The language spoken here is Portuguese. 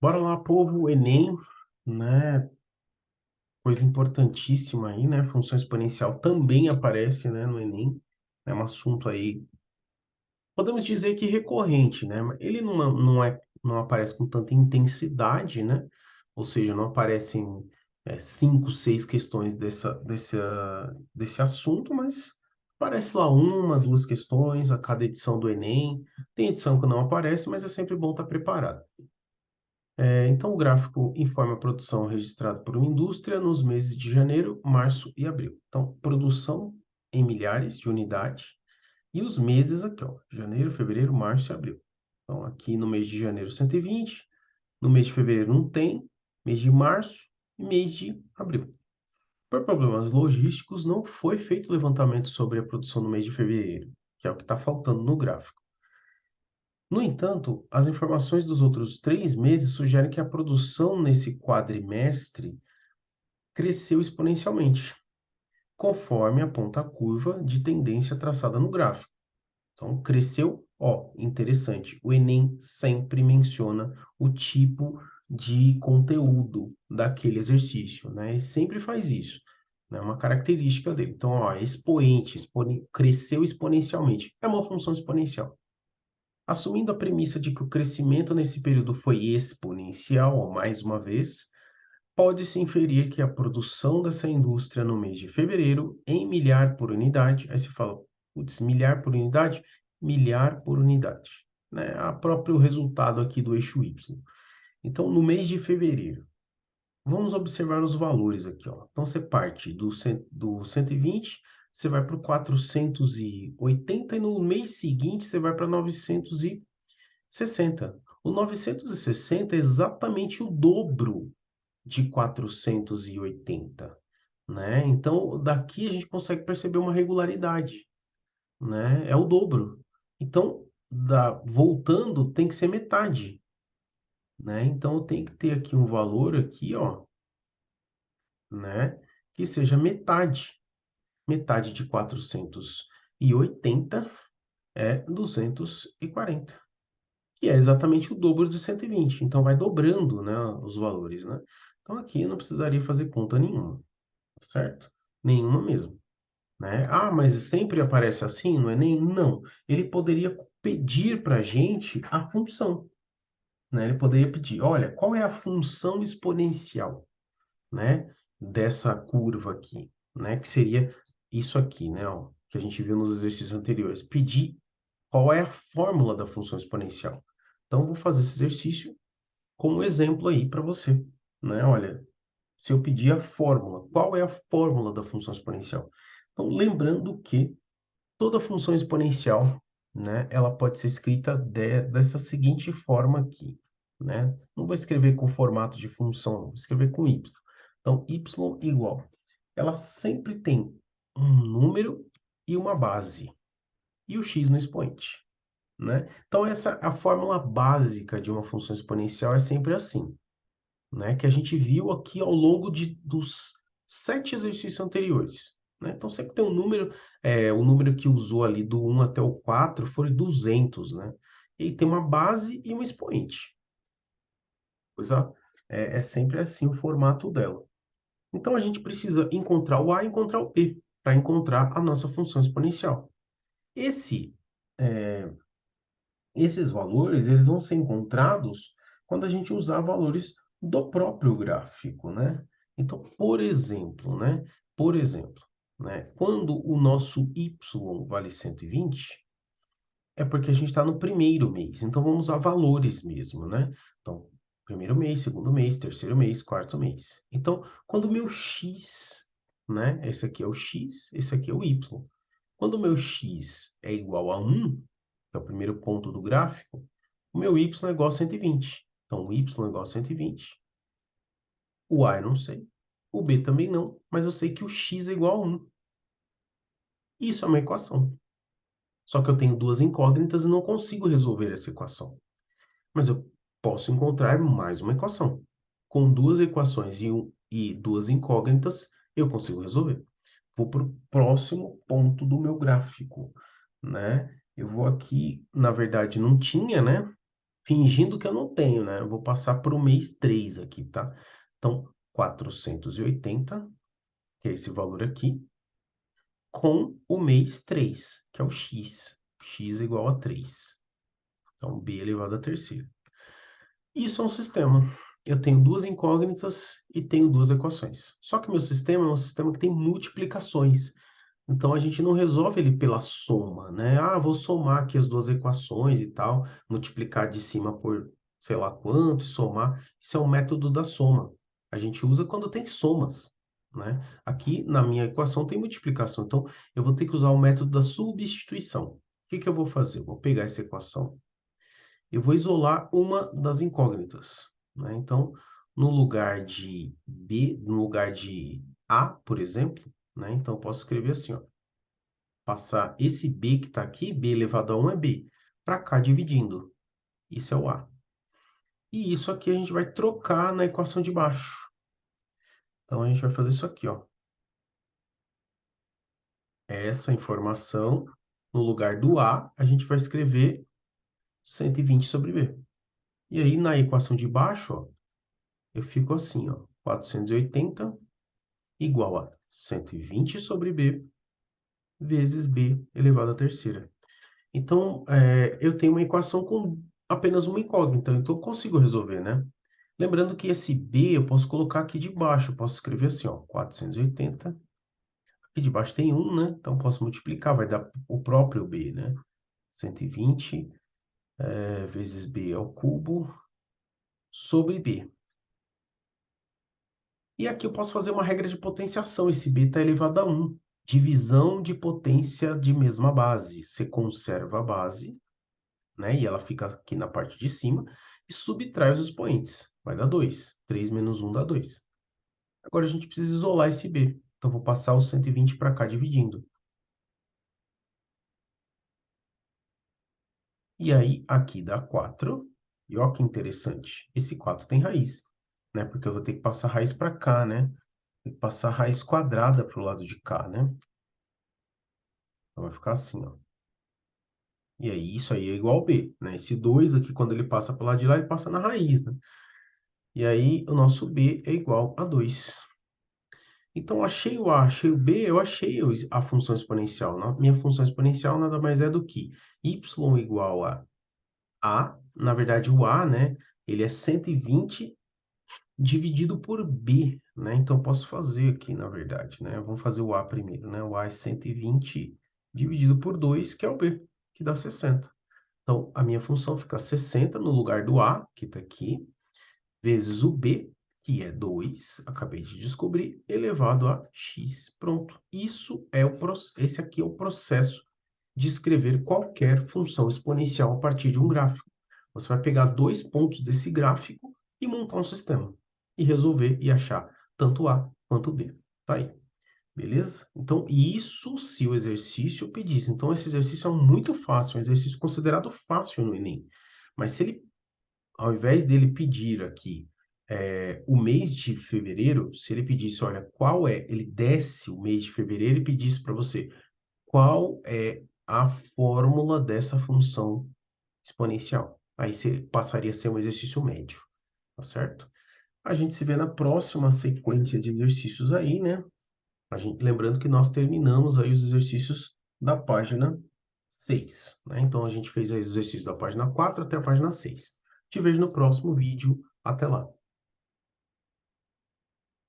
Bora lá, povo, Enem, né? Coisa importantíssima aí, né? Função exponencial também aparece, né, no Enem. É um assunto aí, podemos dizer que recorrente, né? Mas ele não aparece com tanta intensidade, né? Ou seja, não aparecem cinco, seis questões desse assunto, mas aparece lá uma, duas questões a cada edição do Enem. Tem edição que não aparece, mas é sempre bom estar preparado. Então, o gráfico informa a produção registrada por uma indústria nos meses de janeiro, março e abril. Então, produção em milhares de unidades e os meses aqui, ó, janeiro, fevereiro, março e abril. Então, aqui no mês de janeiro, 120, no mês de fevereiro não tem, mês de março e mês de abril. Por problemas logísticos, não foi feito levantamento sobre a produção no mês de fevereiro, que é o que está faltando no gráfico. No entanto, as informações dos outros 3 meses sugerem que a produção nesse quadrimestre cresceu exponencialmente, conforme aponta a curva de tendência traçada no gráfico. Então, cresceu, ó, interessante. O Enem sempre menciona o tipo de conteúdo daquele exercício, né? Ele sempre faz isso, né? É uma característica dele. Então, ó, expoente, cresceu exponencialmente. É uma função exponencial. Assumindo a premissa de que o crescimento nesse período foi exponencial, ó, mais uma vez, pode-se inferir que a produção dessa indústria no mês de fevereiro, em milhar por unidade, aí se fala, putz, milhar por unidade, né? A próprio resultado aqui do eixo Y. Então, no mês de fevereiro, vamos observar os valores aqui, ó. Então, você parte do 120, você vai para o 480 e no mês seguinte você vai para 960. O 960 é exatamente o dobro de 480, né? Então, daqui a gente consegue perceber uma regularidade, né? É o dobro. Então, voltando, tem que ser metade, né? Então, eu tenho que ter aqui um valor aqui, ó, né? Que seja metade. Metade de 480 é 240, que é exatamente o dobro de 120. Então, vai dobrando, né, os valores, né? Então, aqui eu não precisaria fazer conta nenhuma, certo? Nenhuma mesmo, né? Ah, mas sempre aparece assim no Enem? Não. Ele poderia pedir para a gente a função, né? Ele poderia pedir, olha, qual é a função exponencial, né, dessa curva aqui, né? Que seria isso aqui, né, ó, que a gente viu nos exercícios anteriores. Pedir qual é a fórmula da função exponencial. Então, vou fazer esse exercício como exemplo aí para você, né? Olha, se eu pedir a fórmula, qual é a fórmula da função exponencial? Então, lembrando que toda função exponencial, né, ela pode ser escrita dessa seguinte forma aqui, né? Não vou escrever com formato de função, vou escrever com y. Então, y igual. Ela sempre tem um número e uma base, e o x no expoente, né? Então, essa a fórmula básica de uma função exponencial é sempre assim, né? Que a gente viu aqui ao longo dos 7 exercícios anteriores, né? Então, sempre tem um número, o número que usou ali do 1 até o 4 foi 200, né? E tem uma base e um expoente. Pois é sempre assim o formato dela. Então, a gente precisa encontrar o A e encontrar o B para encontrar a nossa função exponencial. Esse, é, esses valores, eles vão ser encontrados quando a gente usar valores do próprio gráfico, né? Então, por exemplo, né? Quando o nosso y vale 120, é porque a gente está no primeiro mês. Então, vamos usar valores mesmo, né? Então, primeiro mês, segundo mês, terceiro mês, quarto mês. Então, quando o meu x, né? Esse aqui é o x, esse aqui é o y. Quando o meu x é igual a 1, que é o primeiro ponto do gráfico, o meu y é igual a 120. Então, o y é igual a 120. O a eu não sei. O b também não, mas eu sei que o x é igual a 1. Isso é uma equação. Só que eu tenho duas incógnitas e não consigo resolver essa equação. Mas eu posso encontrar mais uma equação. Com duas equações e duas incógnitas, eu consigo resolver. Vou para o próximo ponto do meu gráfico, né? Eu vou aqui, na verdade, não tinha, né? fingindo que eu não tenho, né? Eu vou passar para o mês 3 aqui, tá? Então, 480, que é esse valor aqui, com o mês 3, que é o x. X igual a 3. Então, b elevado à terceira. Isso é um sistema. Eu tenho duas incógnitas e tenho duas equações. Só que meu sistema é um sistema que tem multiplicações. Então, a gente não resolve ele pela soma, né? Ah, vou somar aqui as duas equações e tal, multiplicar de cima por sei lá quanto, e somar. Isso é o método da soma. A gente usa quando tem somas, né? Aqui, na minha equação, tem multiplicação. Então, eu vou ter que usar o método da substituição. O que que eu vou fazer? Eu vou pegar essa equação, eu vou isolar uma das incógnitas, né? Então, no lugar de B, no lugar de A, por exemplo, né? Então, eu posso escrever assim, ó, passar esse B que está aqui, B elevado a 1 é B, para cá dividindo. Isso é o A. E isso aqui a gente vai trocar na equação de baixo. Então, a gente vai fazer isso aqui, ó. Essa informação, no lugar do A, a gente vai escrever 120 sobre B. E aí, na equação de baixo, ó, eu fico assim, ó, 480 igual a 120 sobre B vezes B elevado à terceira. Então, eu tenho uma equação com apenas uma incógnita, então eu consigo resolver, né? Lembrando que esse B eu posso colocar aqui de baixo, eu posso escrever assim, ó, 480. Aqui de baixo tem 1, né? Então, posso multiplicar, vai dar o próprio B, né? 120 vezes B ao cubo sobre B. E aqui eu posso fazer uma regra de potenciação. Esse B está elevado a 1. Divisão de potência de mesma base. Você conserva a base, né? E ela fica aqui na parte de cima. E subtrai os expoentes. Vai dar 2. 3 menos 1 dá 2. Agora a gente precisa isolar esse B. Então, vou passar o 120 para cá dividindo. E aí, aqui dá 4. E olha que interessante. Esse 4 tem raiz, né? Porque eu vou ter que passar raiz para cá, né? Tem que passar raiz quadrada para o lado de cá, né? Então, vai ficar assim, ó. E aí, isso aí é igual a B, né? Esse 2 aqui, quando ele passa para o lado de lá, ele passa na raiz, né? E aí, o nosso B é igual a 2. Então, achei o A, achei o B, eu achei a função exponencial, né? Minha função exponencial nada mais é do que y igual a, na verdade, o A, né? Ele é 120 dividido por B, né? Então, eu posso fazer aqui, na verdade, né? Vamos fazer o A primeiro, né? O A é 120 dividido por 2, que é o B, que dá 60. Então, a minha função fica 60 no lugar do A, que está aqui, vezes o B, que é 2, acabei de descobrir, elevado a x. Pronto. Esse aqui é o processo de escrever qualquer função exponencial a partir de um gráfico. Você vai pegar dois pontos desse gráfico e montar um sistema. E resolver e achar tanto A quanto B. Tá aí. Beleza? Então, isso se o exercício pedisse. Então, esse exercício é muito fácil, um exercício considerado fácil no Enem. Mas se ele, ao invés dele pedir aqui o mês de fevereiro, se ele pedisse, olha, ele desse o mês de fevereiro e pedisse para você qual é a fórmula dessa função exponencial. Aí você passaria a ser um exercício médio, tá certo? A gente se vê na próxima sequência de exercícios aí, né? Lembrando que nós terminamos aí os exercícios da página 6, né? Então, a gente fez aí os exercícios da página 4 até a página 6. Te vejo no próximo vídeo. Até lá!